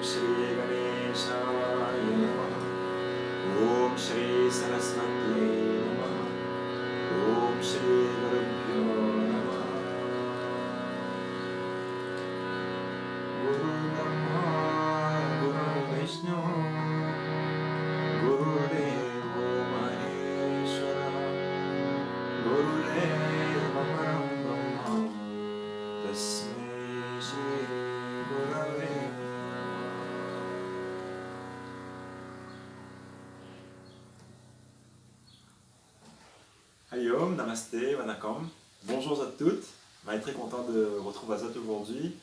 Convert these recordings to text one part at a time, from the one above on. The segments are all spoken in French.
Shri Ganeshaya Namaha. Om Shri Saraswati Namaha. Om Shri Gurubhyo Namaha. Guru Brahma Guru Vishnu Guru Devo Maheshwara Gurudeva Param Brahma Tasmai Shri Gurave Hayom, Namasté, Vanakkam. Bonjour à toutes. Je suis très content de retrouver Azot aujourd'hui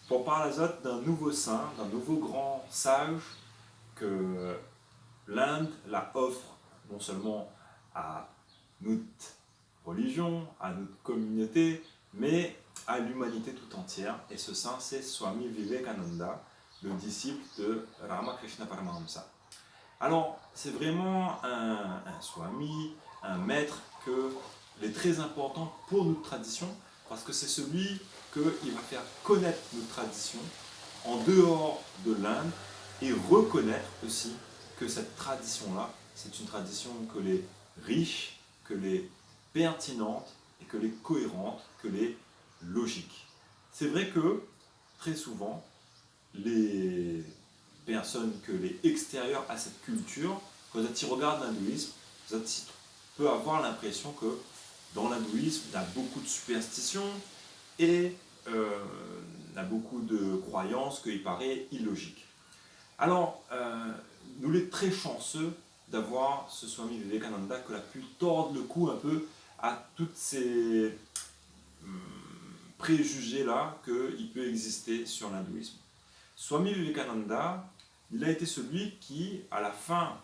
pour parler Azot d'un nouveau saint, d'un nouveau grand sage que l'Inde la offre non seulement à notre religion, à notre communauté, mais à l'humanité tout entière. Et ce saint, c'est Swami Vivekananda, le disciple de Ramakrishna Paramahamsa. Alors, c'est vraiment un Swami, un maître il est très important pour notre tradition, parce que c'est celui qui va faire connaître notre tradition en dehors de l'Inde et reconnaître aussi que cette tradition-là, c'est une tradition que les riche, que les pertinente et que les cohérente, que les logique. C'est vrai que très souvent, les personnes que les extérieures à cette culture, quand ils regardent l'hindouisme, vous peut avoir l'impression que dans l'hindouisme, il y a beaucoup de superstitions et il y a beaucoup de croyances qu'il paraît illogiques. Alors, nous sommes très chanceux d'avoir ce Swami Vivekananda qui a pu tordre le cou un peu à tous ces préjugés-là qu'il peut exister sur l'hindouisme. Swami Vivekananda, il a été celui qui, à la fin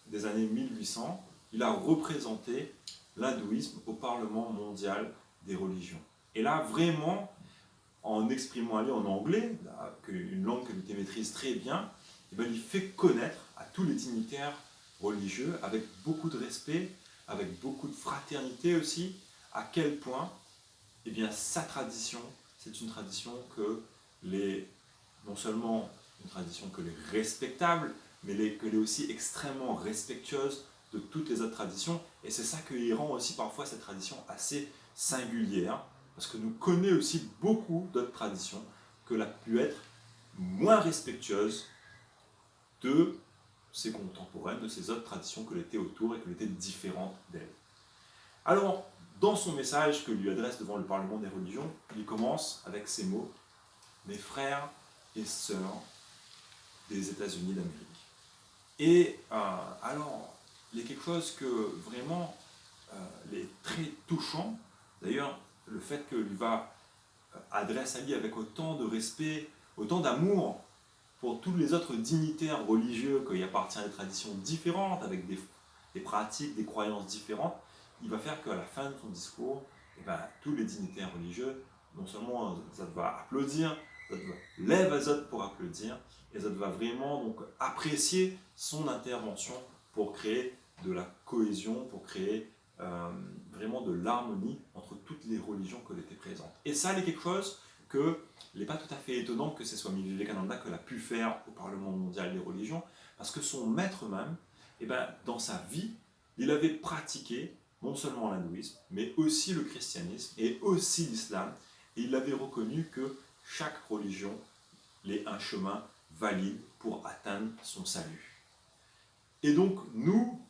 des années 1800, il a représenté l'hindouisme au Parlement mondial des religions. Et là, vraiment, en exprimant en anglais, une langue que tu maîtrises très bien, il fait connaître à tous les dignitaires religieux, avec beaucoup de respect, avec beaucoup de fraternité aussi, à quel point sa tradition, c'est une tradition non seulement une tradition que les respectable, mais qu'elle est aussi extrêmement respectueuse de toutes les autres traditions, et c'est ça qui rend aussi parfois cette tradition assez singulière, parce que nous connaissons aussi beaucoup d'autres traditions que a pu être moins respectueuses de ses contemporaines, de ces autres traditions que étaient autour et que étaient différentes d'elles. Alors, dans son message que lui adresse devant le Parlement des religions, il commence avec ces mots « Mes frères et sœurs des États-Unis d'Amérique ». Et alors, il y a quelque chose que vraiment est très touchant. D'ailleurs, le fait qu'il va adresse à lui avec autant de respect, autant d'amour pour tous les autres dignitaires religieux qui appartiennent à des traditions différentes, avec des pratiques, des croyances différentes, il va faire qu'à la fin de son discours, tous les dignitaires religieux, non seulement ça va applaudir, ça va lève Azot pour applaudir, et ça va vraiment donc apprécier son intervention pour créer de la cohésion, pour créer vraiment de l'harmonie entre toutes les religions qui étaient présentes. Et ça, c'est quelque chose que il n'est pas tout à fait étonnant que ce soit Swami Vivekananda que l'a pu faire au Parlement mondial des religions, parce que son maître même, dans sa vie, il avait pratiqué non seulement l'hindouisme, mais aussi le christianisme et aussi l'islam, et il avait reconnu que chaque religion est un chemin valide pour atteindre son salut. Et donc, nous,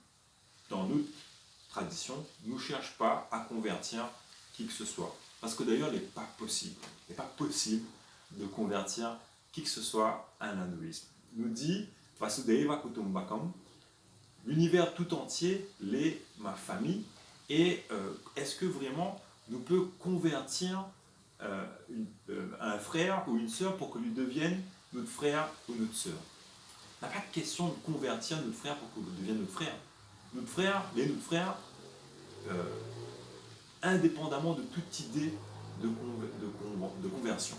dans notre tradition, nous ne cherchons pas à convertir qui que ce soit. Parce que d'ailleurs, il n'est pas possible. Il n'est pas possible de convertir qui que ce soit à l'hindouisme. Il nous dit, Vasudeva Kutumbakam, l'univers tout entier l'est ma famille. Et est-ce que vraiment nous peut convertir un frère ou une sœur pour que lui devienne notre frère ou notre sœur? Il n'y a pas de question de convertir notre frère pour qu'il devienne notre frère. Notre frère, notre frère, indépendamment de toute idée de conversion.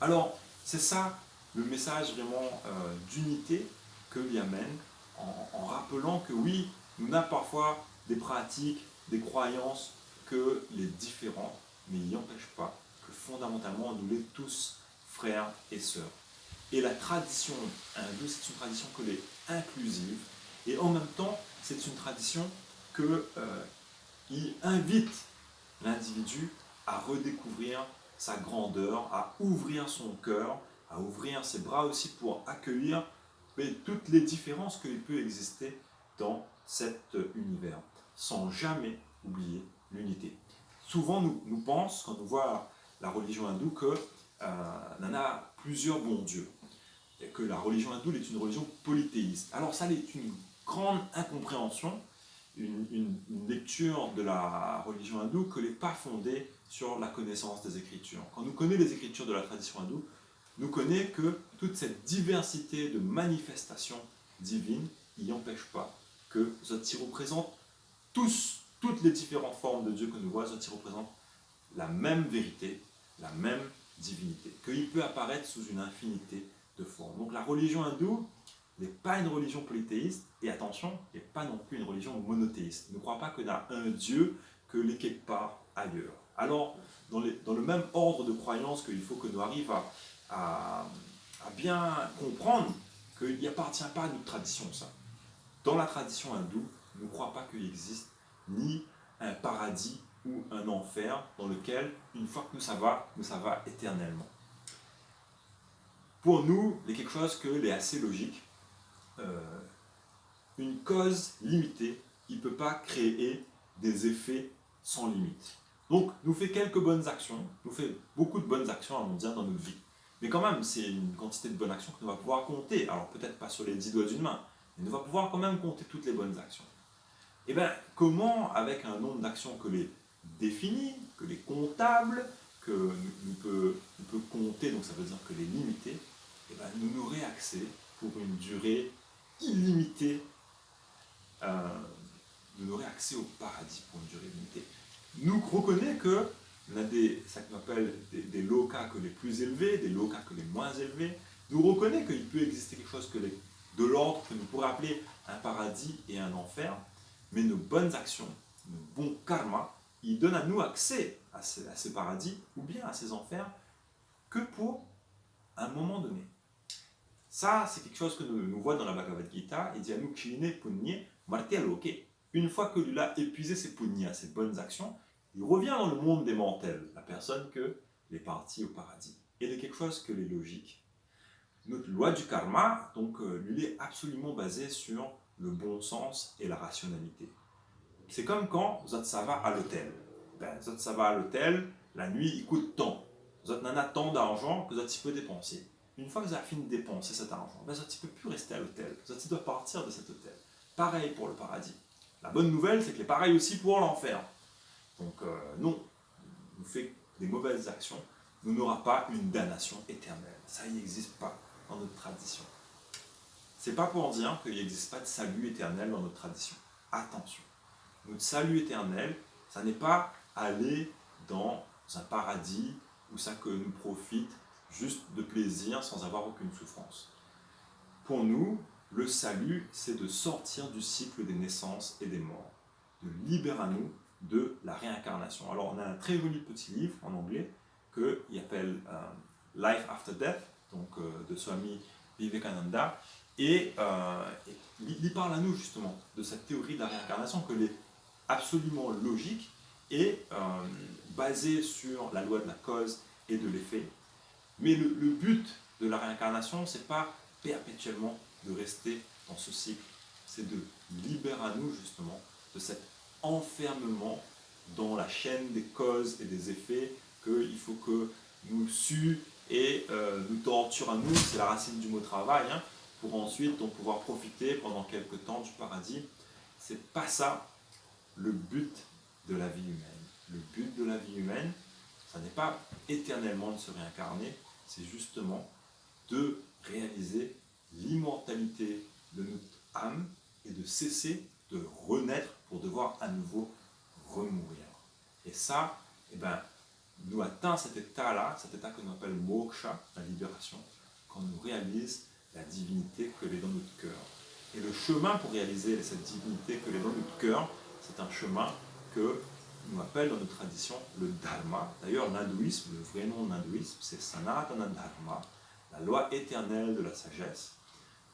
Alors, c'est ça le message vraiment d'unité que lui amène, en rappelant que oui, nous avons parfois des pratiques, des croyances que les différentes, mais il n'empêche pas que fondamentalement, nous sommes tous frères et sœurs. Et la tradition hindoue, c'est une tradition que est inclusive. Et en même temps, c'est une tradition qui invite l'individu à redécouvrir sa grandeur, à ouvrir son cœur, à ouvrir ses bras aussi pour accueillir toutes les différences qu'il peut exister dans cet univers, sans jamais oublier l'unité. Souvent, nous pensons, quand nous voyons la religion hindoue, qu'il y en a plusieurs bons dieux, et que la religion hindoue est une religion polythéiste. Alors ça, c'est une grande incompréhension, une lecture de la religion hindoue que n'est pas fondée sur la connaissance des Écritures. Quand nous connaissons les Écritures de la tradition hindoue, nous connaissons que toute cette diversité de manifestations divines n'y empêche pas que Zoti représente toutes les différentes formes de Dieu que nous voyons. Zoti représente la même vérité, la même divinité, qu'il peut apparaître sous une infinité de formes. Donc la religion hindoue n'est pas une religion polythéiste, et attention, n'est pas non plus une religion monothéiste. Ne crois pas qu'il y a un Dieu que l'est quelque part ailleurs. Alors, dans le même ordre de croyance qu'il faut que nous arrivions à bien comprendre qu'il n'appartient pas à notre tradition, ça. Dans la tradition hindoue, ne crois pas qu'il existe ni un paradis ou un enfer dans lequel, une fois que ça va éternellement. Pour nous, il y a quelque chose qui est assez logique. Une cause limitée, il ne peut pas créer des effets sans limite. Donc, nous fait quelques bonnes actions, nous fait beaucoup de bonnes actions, allons dire, dans notre vie. Mais quand même, c'est une quantité de bonnes actions que nous va pouvoir compter. Alors, peut-être pas sur les 10 doigts d'une main, mais nous va pouvoir quand même compter toutes les bonnes actions. Et bien, comment, avec un nombre d'actions que les définies, que les comptables, que nous peut compter, donc ça veut dire que les limiter, et bien, nous n'aurons accès pour une durée illimitée, nous n'aurons accès au paradis pour une durée limitée. Nous reconnaissons que on a ça qu'on appelle des lokas que les plus élevés, des lokas que les moins élevés. Nous reconnaissons qu'il peut exister quelque chose de l'ordre que nous pourrions appeler un paradis et un enfer, mais nos bonnes actions, nos bons karmas, ils donnent à nous accès à ces paradis ou bien à ces enfers que pour un moment donné. Ça, c'est quelque chose que nous voyons dans la Bhagavad Gita. Il dit à nous Kine Punya Martyaloke. Une fois que lui a épuisé ses punyas, ses bonnes actions, il revient dans le monde des mortels, la personne que est partie au paradis. Et il y a quelque chose que les logiques. Notre loi du karma, donc, lui est absolument basée sur le bon sens et la rationalité. C'est comme quand vous êtes ça va à l'hôtel. Vous êtes ça va à l'hôtel, la nuit il coûte tant. Vous êtes en a tant d'argent que vous êtes peu dépenser. Une fois que vous avez fini de dépenser cet argent, vous ne pouvez plus rester à l'hôtel. Vous doit partir de cet hôtel. Pareil pour le paradis. La bonne nouvelle, c'est que c'est pareil aussi pour l'enfer. Donc non, nous fait des mauvaises actions, nous n'aura pas une damnation éternelle. Ça n'existe pas dans notre tradition. C'est pas pour en dire qu'il n'existe pas de salut éternel dans notre tradition. Attention, notre salut éternel, ça n'est pas aller dans un paradis où ça que nous profite juste de plaisir sans avoir aucune souffrance. Pour nous, le salut, c'est de sortir du cycle des naissances et des morts, de libérer nous de la réincarnation. Alors on a un très joli petit livre en anglais qu'il appelle Life After Death, donc de Swami Vivekananda, et il parle à nous justement de cette théorie de la réincarnation qu'elle est absolument logique et basée sur la loi de la cause et de l'effet. Mais le but de la réincarnation, c'est pas perpétuellement de rester dans ce cycle, c'est de libérer à nous justement de cet enfermement dans la chaîne des causes et des effets qu'il faut que nous suent et nous torturent à nous, c'est la racine du mot travail, hein, pour ensuite donc, pouvoir profiter pendant quelques temps du paradis. C'est pas ça le but de la vie humaine. Le but de la vie humaine, ça n'est pas éternellement de se réincarner, c'est justement de réaliser l'immortalité de notre âme et de cesser de renaître pour devoir à nouveau remourir. Et ça, nous atteint cet état-là, cet état que nous appelle moksha, la libération, quand nous réalisons la divinité que l'est dans notre cœur. Et le chemin pour réaliser cette divinité que l'est dans notre cœur, c'est un chemin que nous appelle dans notre tradition le dharma. D'ailleurs, l'hindouisme, le vrai nom de l'hindouisme, c'est Sanatana Dharma, la loi éternelle de la sagesse.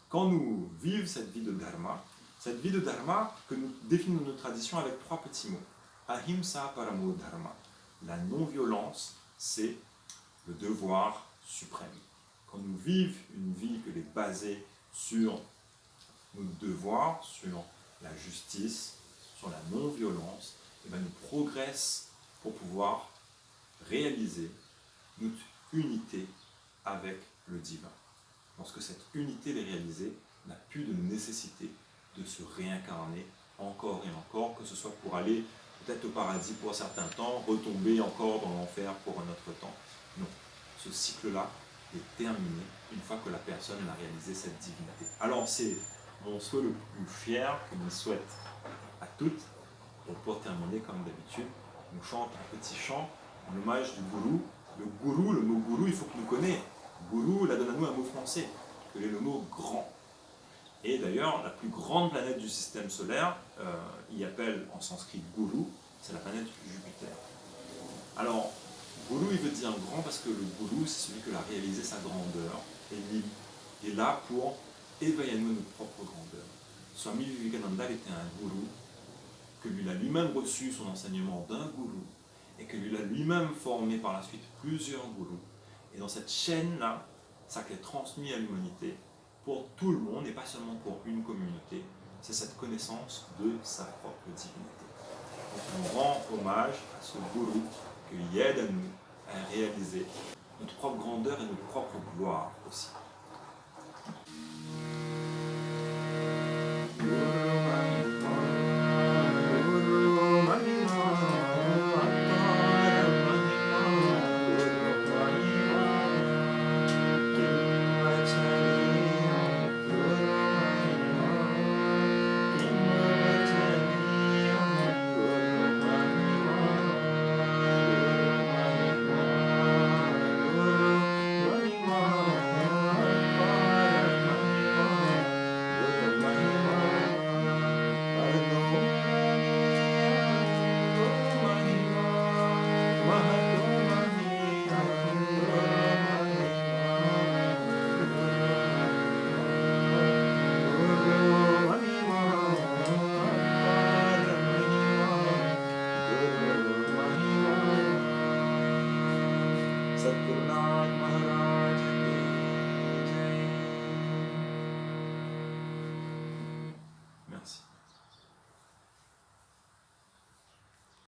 Quand nous vivons cette vie de dharma que nous définissons nos traditions avec 3 petits mots. Ahimsa paramo dharma. La non-violence, c'est le devoir suprême. Quand nous vivons une vie qui est basée sur nos devoirs, sur la justice, sur la non-violence, et bien nous progressons pour pouvoir réaliser notre unité avec le divin. Lorsque cette unité est réalisée, on n'a plus de nécessité de se réincarner encore et encore, que ce soit pour aller peut-être au paradis pour un certain temps, retomber encore dans l'enfer pour un autre temps. Non, ce cycle-là est terminé une fois que la personne a réalisé cette divinité. Alors c'est mon souhait le plus fier que je souhaite à toutes. Et pour terminer, comme d'habitude, on chante un petit chant en hommage du gourou. Le gourou, le mot gourou, il faut que nous connaissions. Gourou, là donne à nous un mot français, que est le mot grand. Et d'ailleurs, la plus grande planète du système solaire, y appelle en sanskrit Guru, c'est la planète Jupiter. Alors, Guru, il veut dire grand parce que le Guru, c'est celui qui a réalisé sa grandeur. Et il est là pour éveiller à nous notre propre grandeur. Swami Vivekananda était un Guru, que lui a lui-même reçu son enseignement d'un Guru, et que lui a lui-même formé par la suite plusieurs Gurus. Et dans cette chaîne-là, ça qui est transmis à l'humanité, pour tout le monde et pas seulement pour une communauté, c'est cette connaissance de sa propre divinité. Donc on rend hommage à ce gourou qui aide à nous à réaliser notre propre grandeur et notre propre gloire aussi. Satguru Nath Maharaj